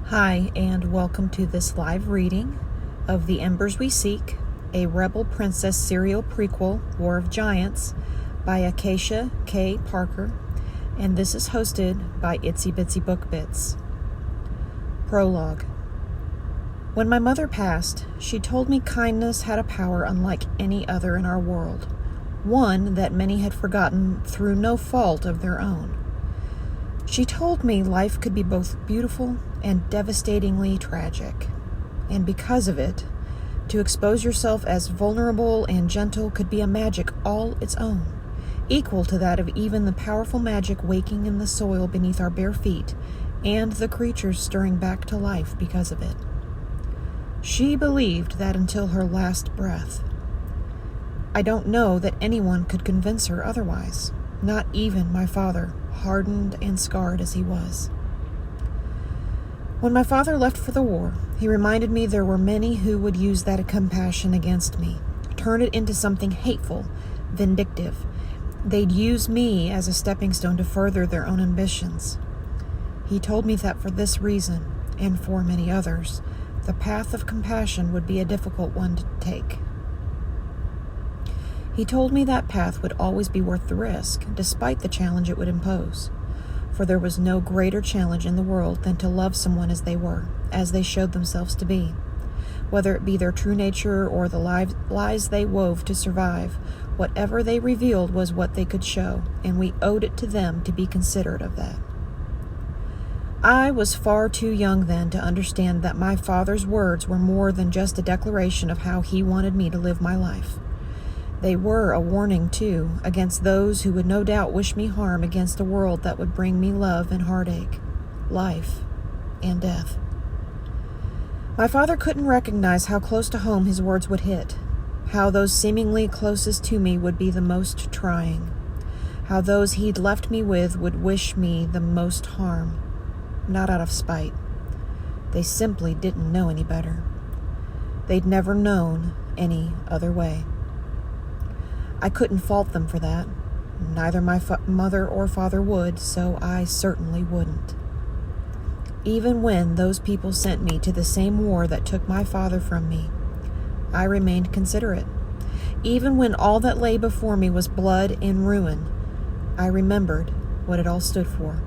Hi, and welcome to this live reading of The Embers We Seek, a Rebel Princess serial prequel, War of Giants, by Acacia K. Parker, and this is hosted by Itsy Bitsy Book Bits. Prologue. When my mother passed, she told me kindness had a power unlike any other in our world, one that many had forgotten through no fault of their own. She told me life could be both beautiful and devastatingly tragic, and because of it, to expose yourself as vulnerable and gentle could be a magic all its own, equal to that of even the powerful magic waking in the soil beneath our bare feet and the creatures stirring back to life because of it. She believed that until her last breath. I don't know that anyone could convince her otherwise, not even my father, hardened and scarred as he was. When my father left for the war, he reminded me there were many who would use that compassion against me, turn it into something hateful, vindictive. They'd use me as a stepping stone to further their own ambitions. He told me that for this reason, and for many others, the path of compassion would be a difficult one to take. He told me that path would always be worth the risk, despite the challenge it would impose. For there was no greater challenge in the world than to love someone as they were, as they showed themselves to be. Whether it be their true nature or the lies they wove to survive, whatever they revealed was what they could show, and we owed it to them to be considerate of that. I was far too young then to understand that my father's words were more than just a declaration of how he wanted me to live my life. They were a warning, too, against those who would no doubt wish me harm against a world that would bring me love and heartache, life, and death. My father couldn't recognize how close to home his words would hit, how those seemingly closest to me would be the most trying, how those he'd left me with would wish me the most harm, not out of spite. They simply didn't know any better. They'd never known any other way. I couldn't fault them for that. Neither my mother or father would, so I certainly wouldn't. Even when those people sent me to the same war that took my father from me, I remained considerate. Even when all that lay before me was blood and ruin, I remembered what it all stood for.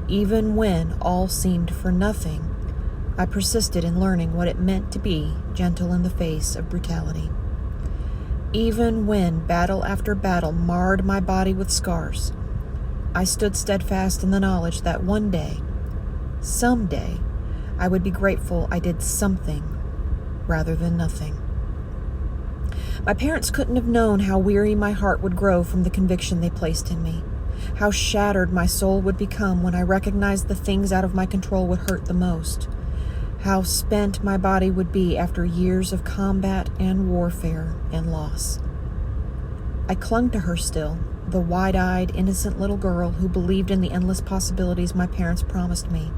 Even when all seemed for nothing, I persisted in learning what it meant to be gentle in the face of brutality. Even when battle after battle marred my body with scars, I stood steadfast in the knowledge that one day, someday, I would be grateful I did something rather than nothing. My parents couldn't have known how weary my heart would grow from the conviction they placed in me, how shattered my soul would become when I recognized the things out of my control would hurt the most, how spent my body would be after years of combat and warfare and loss. I clung to her still, the wide-eyed, innocent little girl who believed in the endless possibilities my parents promised me.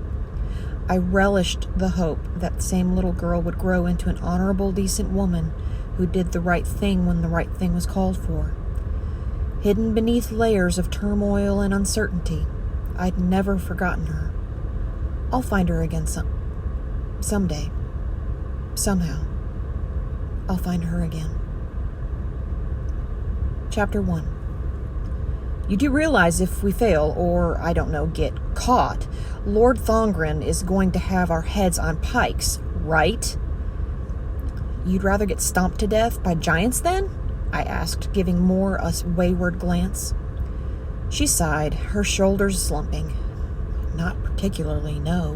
I relished the hope that same little girl would grow into an honorable, decent woman who did the right thing when the right thing was called for. Hidden beneath layers of turmoil and uncertainty, I'd never forgotten her. I'll find her again someday. Somehow. I'll find her again. Chapter 1. You do realize if we fail, or, I don't know, get caught, Lord Thongren is going to have our heads on pikes, right? You'd rather get stomped to death by giants then? I asked, giving Moore a wayward glance. She sighed, her shoulders slumping. Not particularly, no.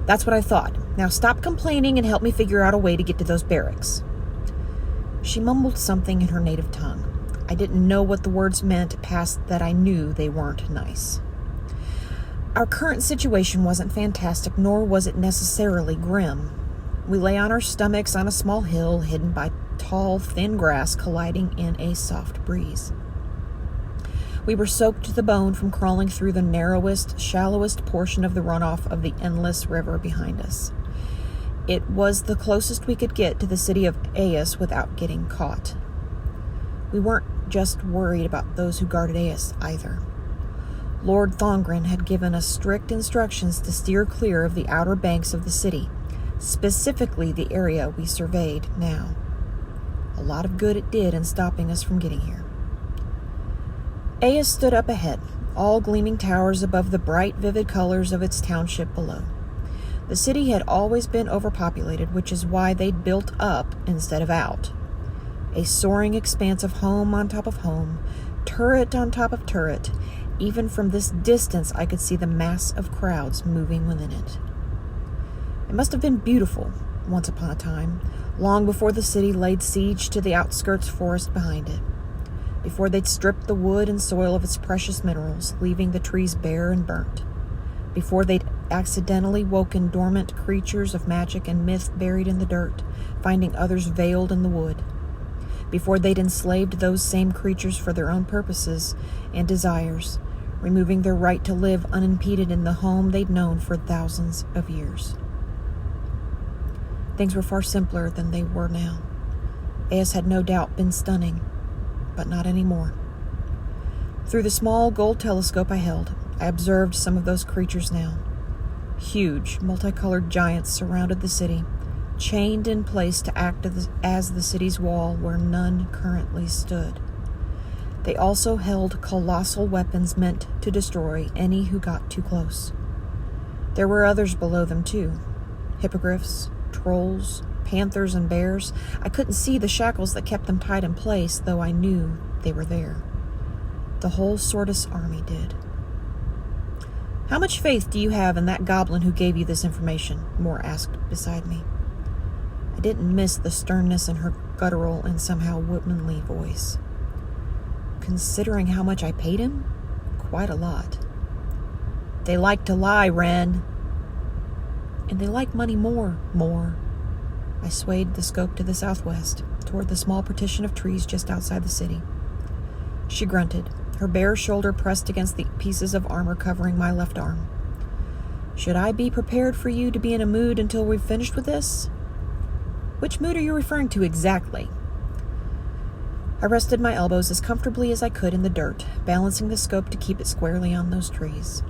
That's what I thought. Now stop complaining and help me figure out a way to get to those barracks. She mumbled something in her native tongue. I didn't know what the words meant past that I knew they weren't nice. Our current situation wasn't fantastic, nor was it necessarily grim. We lay on our stomachs on a small hill hidden by tall, thin grass colliding in a soft breeze. We were soaked to the bone from crawling through the narrowest, shallowest portion of the runoff of the endless river behind us. It was the closest we could get to the city of Acacia without getting caught. We weren't just worried about those who guarded Acacia either. Lord Thongren had given us strict instructions to steer clear of the outer banks of the city, specifically the area we surveyed now. A lot of good it did in stopping us from getting here. Aya stood up ahead, all gleaming towers above the bright, vivid colors of its township below. The city had always been overpopulated, which is why they'd built up instead of out. A soaring expanse of home on top of home, turret on top of turret. Even from this distance, I could see the mass of crowds moving within it. It must have been beautiful once upon a time, long before the city laid siege to the outskirts forest behind it, before they'd stripped the wood and soil of its precious minerals, leaving the trees bare and burnt, before they'd accidentally woken dormant creatures of magic and myth buried in the dirt, finding others veiled in the wood, before they'd enslaved those same creatures for their own purposes and desires, removing their right to live unimpeded in the home they'd known for thousands of years. Things were far simpler than they were now. As had no doubt been stunning, but not anymore. Through the small gold telescope I held, I observed some of those creatures now. Huge, multicolored giants surrounded the city, chained in place to act as the city's wall where none currently stood. They also held colossal weapons meant to destroy any who got too close. There were others below them too. Hippogriffs, trolls, panthers, and bears. I couldn't see the shackles that kept them tied in place, though I knew they were there. The whole Sortis army did. "How much faith do you have in that goblin who gave you this information?" Moore asked beside me. I didn't miss the sternness in her guttural and somehow womanly voice. Considering how much I paid him, quite a lot. "They like to lie, Wren." "And they like money more." I swayed the scope to the southwest, toward the small partition of trees just outside the city. She grunted, her bare shoulder pressed against the pieces of armor covering my left arm. "Should I be prepared for you to be in a mood until we've finished with this?" "Which mood are you referring to exactly?" I rested my elbows as comfortably as I could in the dirt, balancing the scope to keep it squarely on those trees.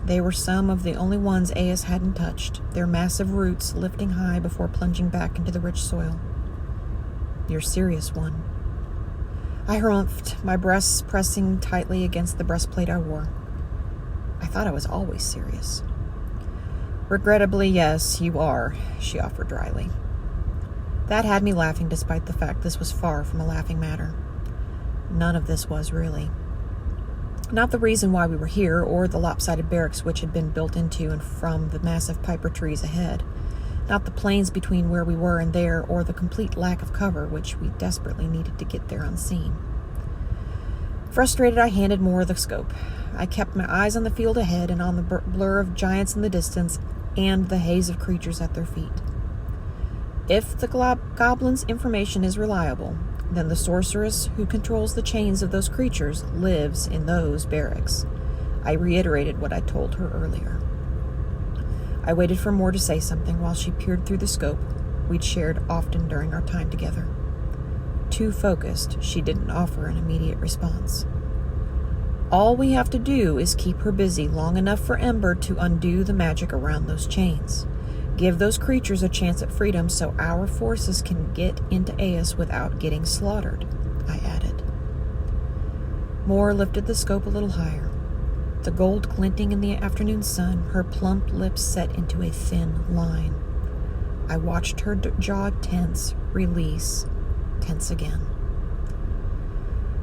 They were some of the only ones Aes hadn't touched, their massive roots lifting high before plunging back into the rich soil. "You're serious, one." I harumphed, my breasts pressing tightly against the breastplate I wore. I thought I was always serious. "Regrettably, yes, you are," she offered dryly. That had me laughing despite the fact this was far from a laughing matter. None of this was, really. Not the reason why we were here, or the lopsided barracks which had been built into and from the massive piper trees ahead. Not the plains between where we were and there, or the complete lack of cover which we desperately needed to get there unseen. Frustrated, I handed Moore the scope. I kept my eyes on the field ahead and on the blur of giants in the distance and the haze of creatures at their feet. If the goblin's information is reliable, then the sorceress who controls the chains of those creatures lives in those barracks. I reiterated what I told her earlier. I waited for Moore to say something while she peered through the scope we'd shared often during our time together. Too focused, she didn't offer an immediate response. "All we have to do is keep her busy long enough for Ember to undo the magic around those chains. Give those creatures a chance at freedom so our forces can get into Aes without getting slaughtered," I added. Moore lifted the scope a little higher. The gold glinting in the afternoon sun, her plump lips set into a thin line. I watched her jaw tense, release, tense again.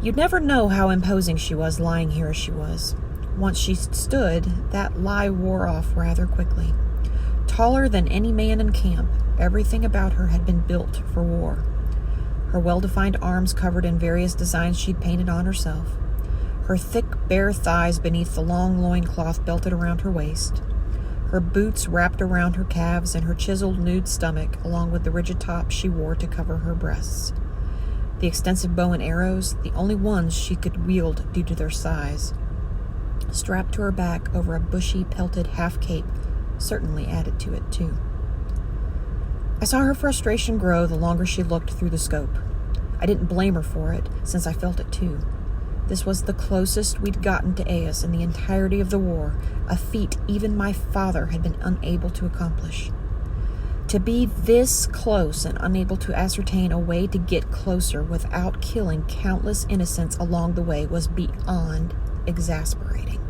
You'd never know how imposing she was lying here as she was. Once she stood, that lie wore off rather quickly. Taller than any man in camp, everything about her had been built for war. Her well-defined arms covered in various designs she'd painted on herself. Her thick, bare thighs beneath the long loincloth belted around her waist. Her boots wrapped around her calves and her chiseled nude stomach, along with the rigid top she wore to cover her breasts. The extensive bow and arrows, the only ones she could wield due to their size, strapped to her back over a bushy, pelted half-cape, certainly added to it, too. I saw her frustration grow the longer she looked through the scope. I didn't blame her for it, since I felt it, too. This was the closest we'd gotten to Aeus in the entirety of the war, a feat even my father had been unable to accomplish. To be this close and unable to ascertain a way to get closer without killing countless innocents along the way was beyond exasperating.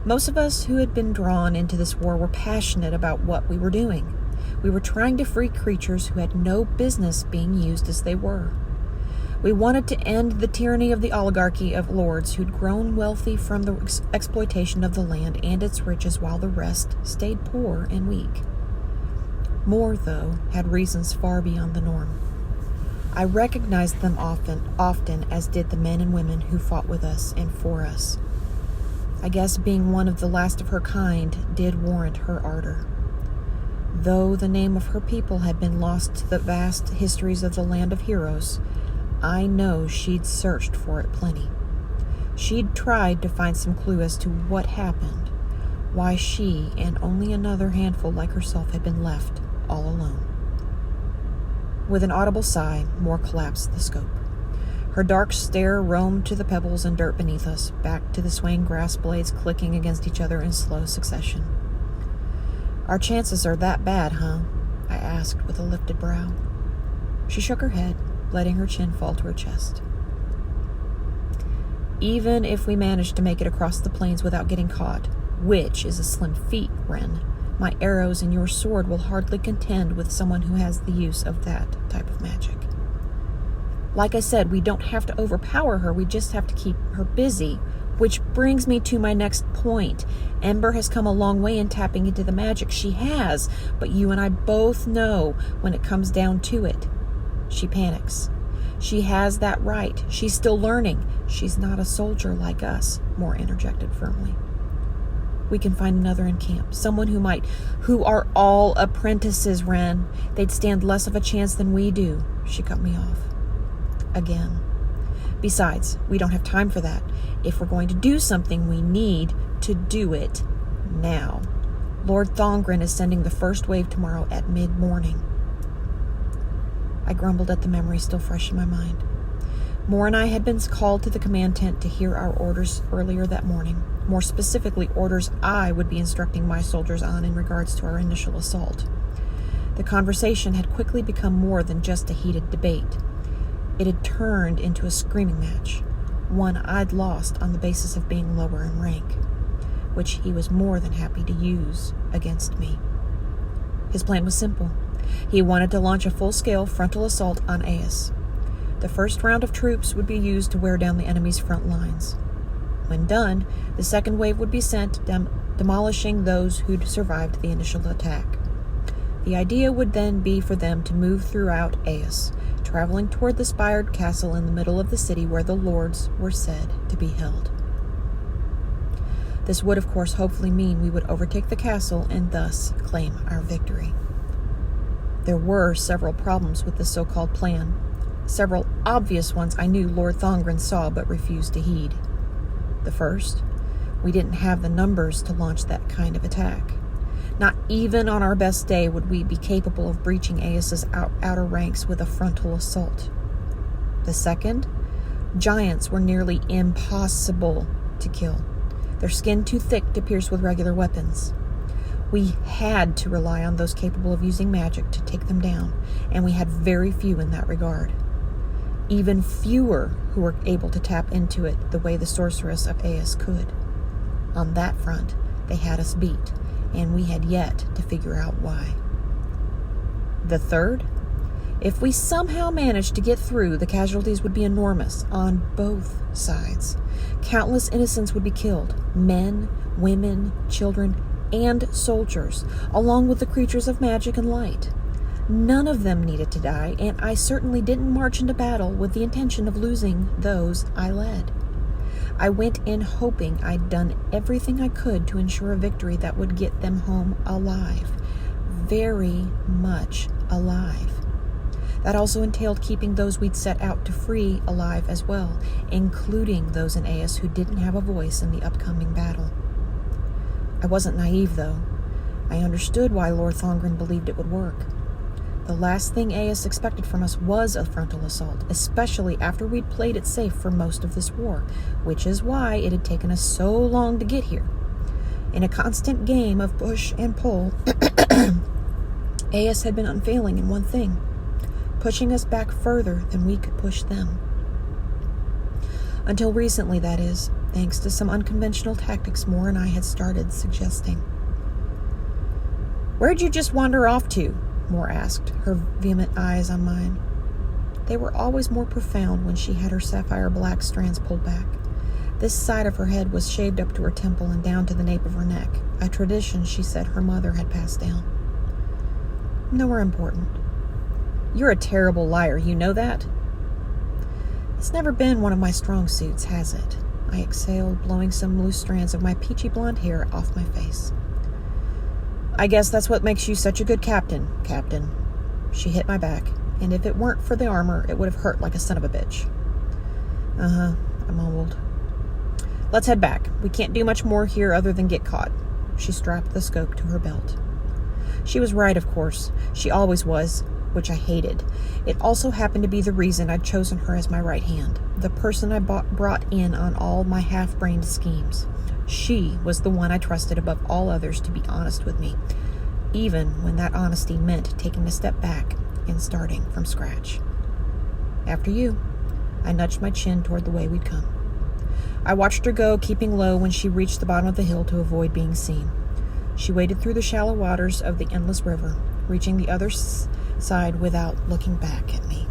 Most of us who had been drawn into this war were passionate about what we were doing. We were trying to free creatures who had no business being used as they were. We wanted to end the tyranny of the oligarchy of lords who'd grown wealthy from the exploitation of the land and its riches while the rest stayed poor and weak. More, though, had reasons far beyond the norm. I recognized them often, as did the men and women who fought with us and for us. I guess being one of the last of her kind did warrant her ardor. Though the name of her people had been lost to the vast histories of the land of heroes, I know she'd searched for it plenty. She'd tried to find some clue as to what happened, why she and only another handful like herself had been left all alone. With an audible sigh, Moore collapsed the scope. Her dark stare roamed to the pebbles and dirt beneath us, back to the swaying grass blades clicking against each other in slow succession. "Our chances are that bad, huh?" I asked with a lifted brow. She shook her head, letting her chin fall to her chest. "Even if we managed to make it across the plains without getting caught, which is a slim feat, Wren, my arrows and your sword will hardly contend with someone who has the use of that type of magic. Like I said, we don't have to overpower her, we just have to keep her busy. Which brings me to my next point. Ember has come a long way in tapping into the magic she has, but you and I both know when it comes down to it, she panics. She has that right. She's still learning. She's not a soldier like us," Moore interjected firmly. "We can find another in camp, someone who are all apprentices, Wren. They'd stand less of a chance than we do," she cut me off. Again. "Besides, we don't have time for that. If we're going to do something, we need to do it now. Lord Thongren is sending the first wave tomorrow at mid-morning." I grumbled at the memory still fresh in my mind. Moore and I had been called to the command tent to hear our orders earlier that morning. More specifically, orders I would be instructing my soldiers on in regards to our initial assault. The conversation had quickly become more than just a heated debate. It had turned into a screaming match, one I'd lost on the basis of being lower in rank, which he was more than happy to use against me. His plan was simple. He wanted to launch a full-scale frontal assault on Aeus. The first round of troops would be used to wear down the enemy's front lines. When done, the second wave would be sent, demolishing those who'd survived the initial attack. The idea would then be for them to move throughout Aeus, traveling toward the spired castle in the middle of the city where the lords were said to be held. This would, of course, hopefully mean we would overtake the castle and thus claim our victory. There were several problems with this so-called plan. Several obvious ones I knew Lord Thongren saw but refused to heed. The first, we didn't have the numbers to launch that kind of attack. Not even on our best day would we be capable of breaching Aeus's outer ranks with a frontal assault. The second, giants were nearly impossible to kill. Their skin too thick to pierce with regular weapons. We had to rely on those capable of using magic to take them down, and we had very few in that regard. Even fewer who were able to tap into it the way the sorceress of Aeus could. On that front, they had us beat, and we had yet to figure out why. The third, if we somehow managed to get through, the casualties would be enormous on both sides. Countless innocents would be killed, men, women, children, and soldiers, along with the creatures of magic and light. None of them needed to die, and I certainly didn't march into battle with the intention of losing those I led. I went in hoping I'd done everything I could to ensure a victory that would get them home alive. Very much alive. That also entailed keeping those we'd set out to free alive as well, including those in Aeus who didn't have a voice in the upcoming battle. I wasn't naive, though. I understood why Lord Thongren believed it would work. The last thing Aes expected from us was a frontal assault, especially after we'd played it safe for most of this war, which is why it had taken us so long to get here. In a constant game of push and pull, Aes had been unfailing in one thing, pushing us back further than we could push them. Until recently, that is, thanks to some unconventional tactics Moore and I had started suggesting. "Where'd you just wander off to?" Moore asked, her vehement eyes on mine. They were always more profound when she had her sapphire black strands pulled back. This side of her head was shaved up to her temple and down to the nape of her neck, a tradition she said her mother had passed down. "Nowhere important." "You're a terrible liar, you know that?" "It's never been one of my strong suits, has it?" I exhaled, blowing some loose strands of my peachy blonde hair off my face. "I guess that's what makes you such a good captain." She hit my back, and if it weren't for the armor, it would have hurt like a son of a bitch. I mumbled. "Let's head back. We can't do much more here other than get caught." She strapped the scope to her belt. She was right, of course. She always was, which I hated. It also happened to be the reason I'd chosen her as my right hand, the person I brought in on all my half-brained schemes. She was the one I trusted above all others to be honest with me, even when that honesty meant taking a step back and starting from scratch. "After you." I nudged my chin toward the way we'd come. I watched her go, keeping low when she reached the bottom of the hill to avoid being seen. She waded through the shallow waters of the endless river, reaching the other side without looking back at me.